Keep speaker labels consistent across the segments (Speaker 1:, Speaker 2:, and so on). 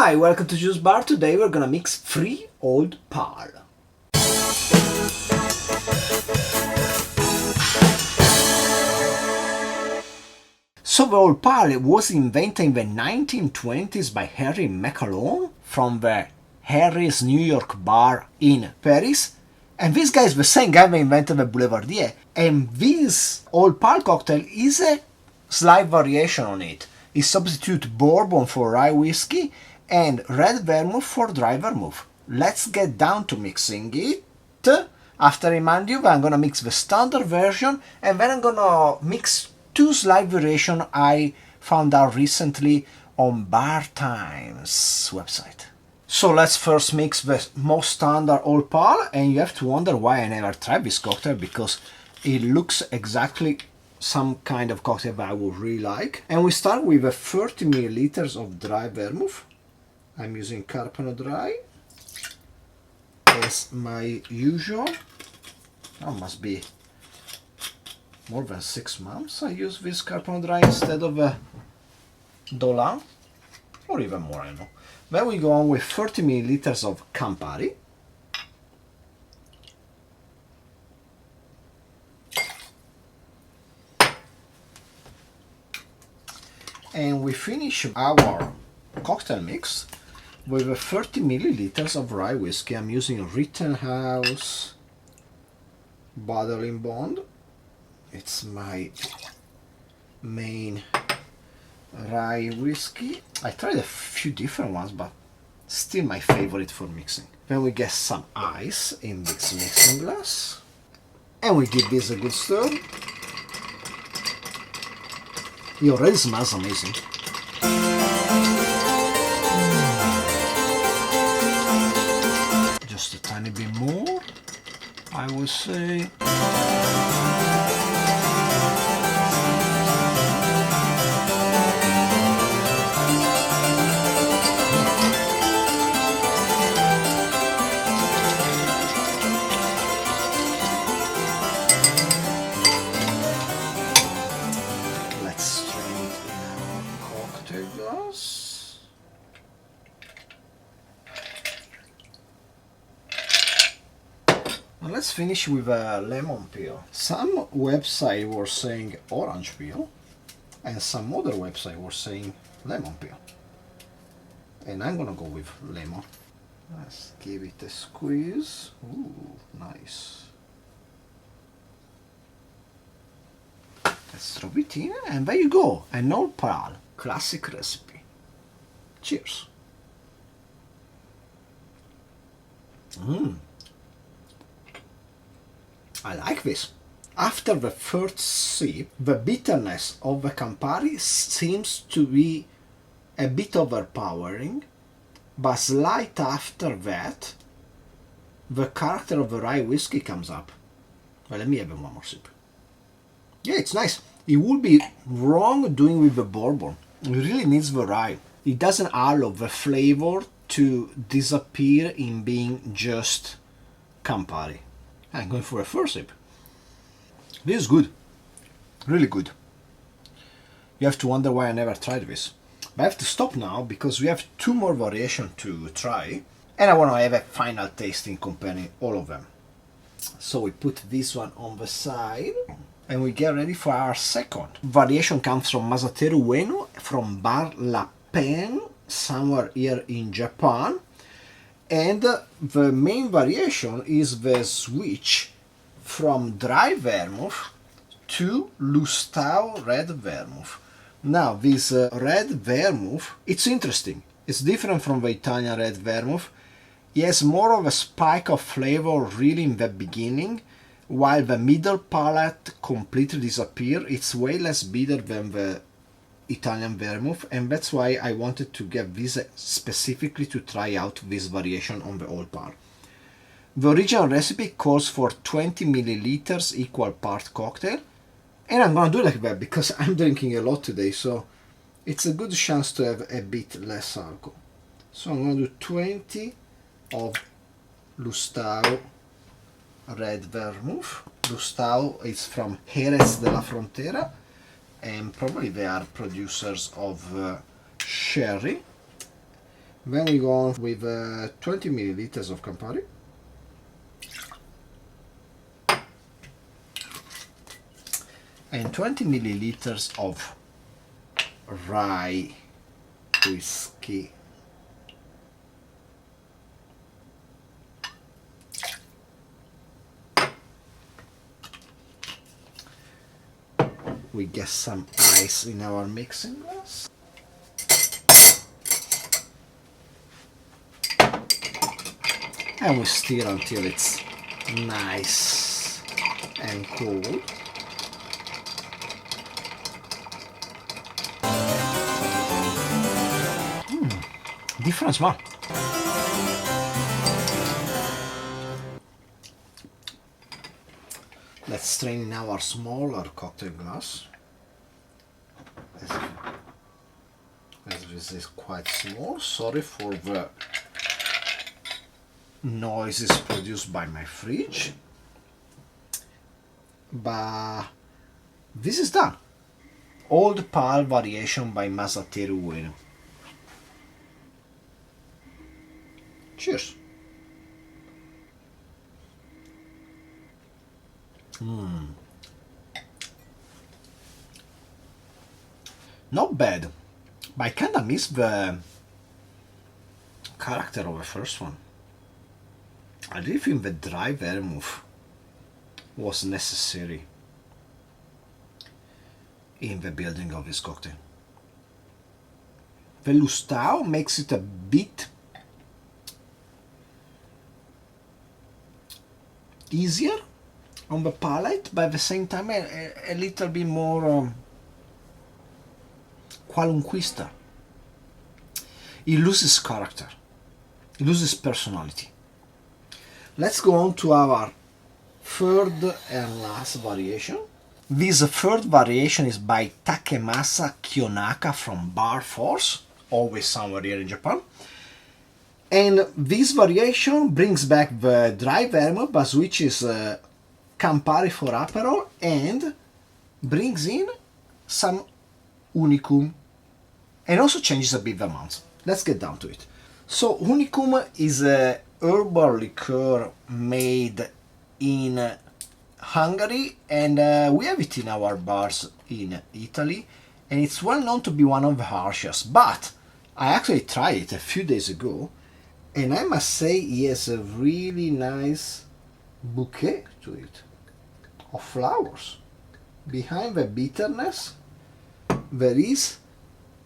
Speaker 1: Hi, welcome to Juice Bar. Today we're gonna mix 3 Old Pal. So the Old Pal was invented in the 1920s by Henry McAlone from the Harry's New York bar in Paris. And this guy is the same guy that invented the Boulevardier. And this Old Pal cocktail is a slight variation on it. It substitutes bourbon for rye whiskey and red vermouth for dry vermouth. Let's get down to mixing it. After I remind you that I'm gonna mix the standard version and then I'm gonna mix 2 slight variations I found out recently on Bar Times website. So let's first mix the most standard Old Pal, and you have to wonder why I never tried this cocktail, because it looks exactly some kind of cocktail that I would really like. And we start with a 30 milliliters of dry vermouth. I'm using Carpano Dry as my usual. That must be more than 6 months I use this Carpano Dry instead of a Dolan, or even more, I don't know. Then we go on with 30 milliliters of Campari. And we finish our cocktail mix with 30 milliliters of rye whiskey. I'm using Rittenhouse Bottling Bond. It's my main rye whiskey. I tried a few different ones, but still my favorite for mixing. Then we get some ice in this mixing glass. And we give this a good stir. It already smells amazing. Just a tiny bit more, I would say. Let's finish with a lemon peel. Some website were saying orange peel, and some other website were saying lemon peel. And I'm gonna go with lemon. Let's give it a squeeze. Ooh, nice. Let's throw it in, and there you go, an Old Pal classic recipe. Cheers. I like this. After the first sip, the bitterness of the Campari seems to be a bit overpowering, but slight after that, the character of the rye whiskey comes up. Well, let me have one more sip. Yeah, it's nice. It would be wrong doing with the bourbon. It really needs the rye. It doesn't allow the flavor to disappear in being just Campari. I'm going for a first sip. This is good. Really good. You have to wonder why I never tried this. But I have to stop now because we have 2 more variations to try. And I want to have a final tasting comparing all of them. So we put this one on the side. And we get ready for our second. Variation comes from Masateru Ueno from Bar La Pen, somewhere here in Japan. And the main variation is the switch from dry vermouth to Lustau red vermouth. Now this red vermouth, it's interesting. It's different from the Italian red vermouth. It has more of a spike of flavor really in the beginning, while the middle palate completely disappears. It's way less bitter than the Italian vermouth, and that's why I wanted to get this specifically to try out this variation on the Old Pal. The original recipe calls for 20 milliliters equal part cocktail, and I'm gonna do like that because I'm drinking a lot today, so it's a good chance to have a bit less alcohol. So I'm gonna do 20 of Lustau red vermouth. Lustau is from Jerez de la Frontera, and probably they are producers of sherry. Then we go on with 20 milliliters of Campari. And 20 milliliters of rye whiskey. We get some ice in our mixing glass. And we stir until it's nice and cool. Different smell. Let's strain in our smaller cocktail glass. As this is quite small, sorry for the noises produced by my fridge. But this is done. Old Pale variation by Masateru Ueno. Cheers. Not bad, but I kinda miss the character of the first one. I really think the dry vermouth was necessary in the building of this cocktail. The Lustau makes it a bit easier on the palate, but at the same time a little bit more qualunquista. It loses character, it loses personality. Let's go on to our third and last variation. This third variation is by Takemasa Kyonaka from Bar Force, always somewhere here in Japan. And this variation brings back the dry vermouth, but switches Campari for Aperol and brings in some Unicum and also changes a bit the amounts. Let's get down to it. So Unicum is a herbal liqueur made in Hungary, and we have it in our bars in Italy, and it's well known to be one of the harshest, but I actually tried it a few days ago, and I must say it has a really nice bouquet to it of flowers. Behind the bitterness there is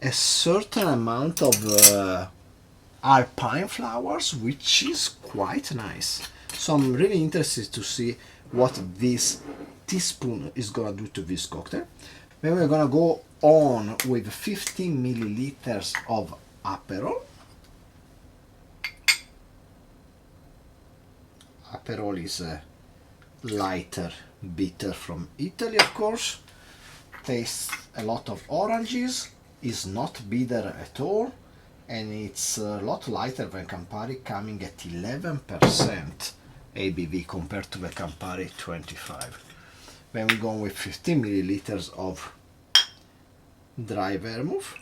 Speaker 1: a certain amount of alpine flowers, which is quite nice. So I'm really interested to see what this teaspoon is gonna do to this cocktail. Then we're gonna go on with 15 milliliters of Aperol. Aperol is a lighter bitter from Italy, of course. Tastes a lot of oranges, is not bitter at all, and it's a lot lighter than Campari, coming at 11% ABV compared to the Campari 25. Then we go with 15 milliliters of dry vermouth.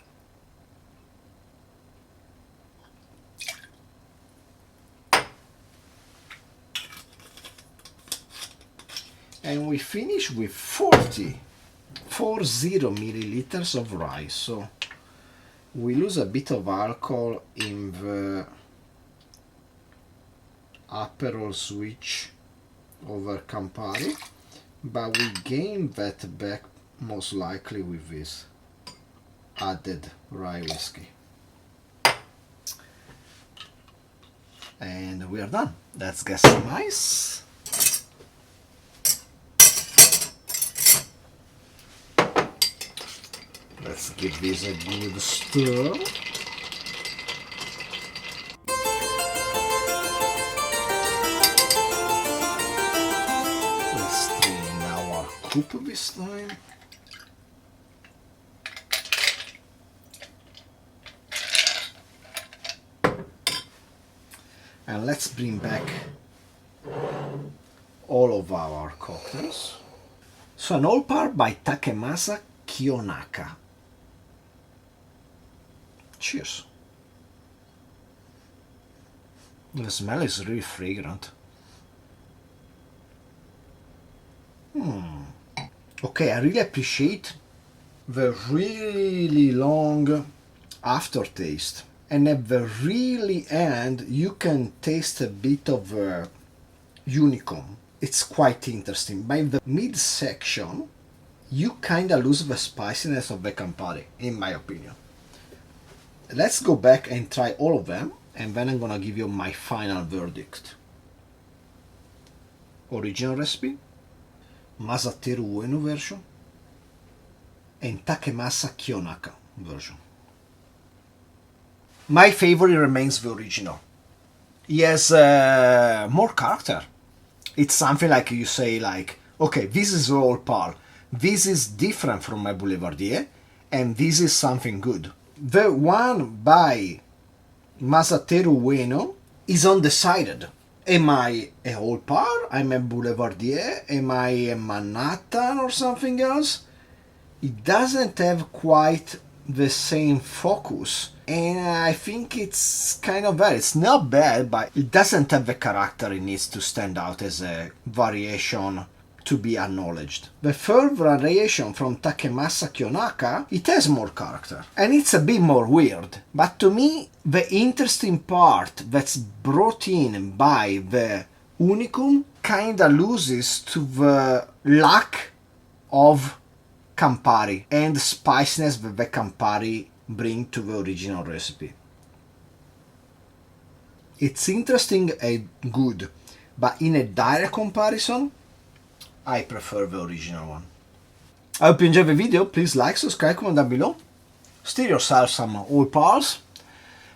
Speaker 1: And we finish with 40 milliliters of rye. So we lose a bit of alcohol in the Aperol switch over Campari, but we gain that back most likely with this added rye whiskey. And we are done. Let's get some ice. Let's give this a good stir. Let's strain our coupe this time. And let's bring back all of our cocktails. So an Old Par by Takemasa Kyonaka. Cheers. The smell is really fragrant. Okay, I really appreciate the really long aftertaste. And at the really end, you can taste a bit of unicorn. It's quite interesting. By the midsection, you kinda lose the spiciness of the Campari, in my opinion. Let's go back and try all of them, and then I'm gonna give you my final verdict. Original recipe, Masateru Ueno version, and Takemasa Kyonaka version. My favorite remains the original. He has more character. It's something like you say, like, okay, this is all Pal. This is different from my Boulevardier, and this is something good. The one by Masateru Ueno is undecided. Am I a Old Par? Am I a Boulevardier? Am I a Manhattan or something else? It doesn't have quite the same focus, and I think it's kind of bad. It's not bad, but it doesn't have the character it needs to stand out as a variation to be acknowledged. The third variation from Takemasa Kyonaka, it has more character, and it's a bit more weird. But to me, the interesting part that's brought in by the unicum kinda loses to the lack of Campari and spiciness that the Campari bring to the original recipe. It's interesting and good, but in a direct comparison, I prefer the original one. I hope you enjoyed the video. Please like, subscribe, comment down below. Steer yourself some old pals,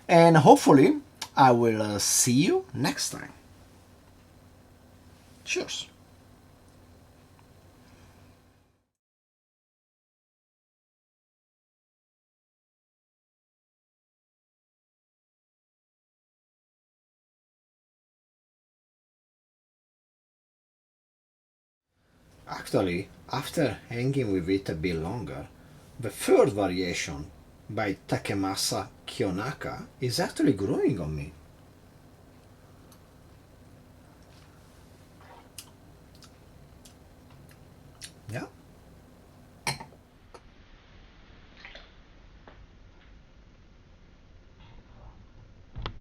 Speaker 1: and hopefully I will see you next time. Cheers. Actually, after hanging with it a bit longer, the third variation by Takemasa Kyonaka is actually growing on me.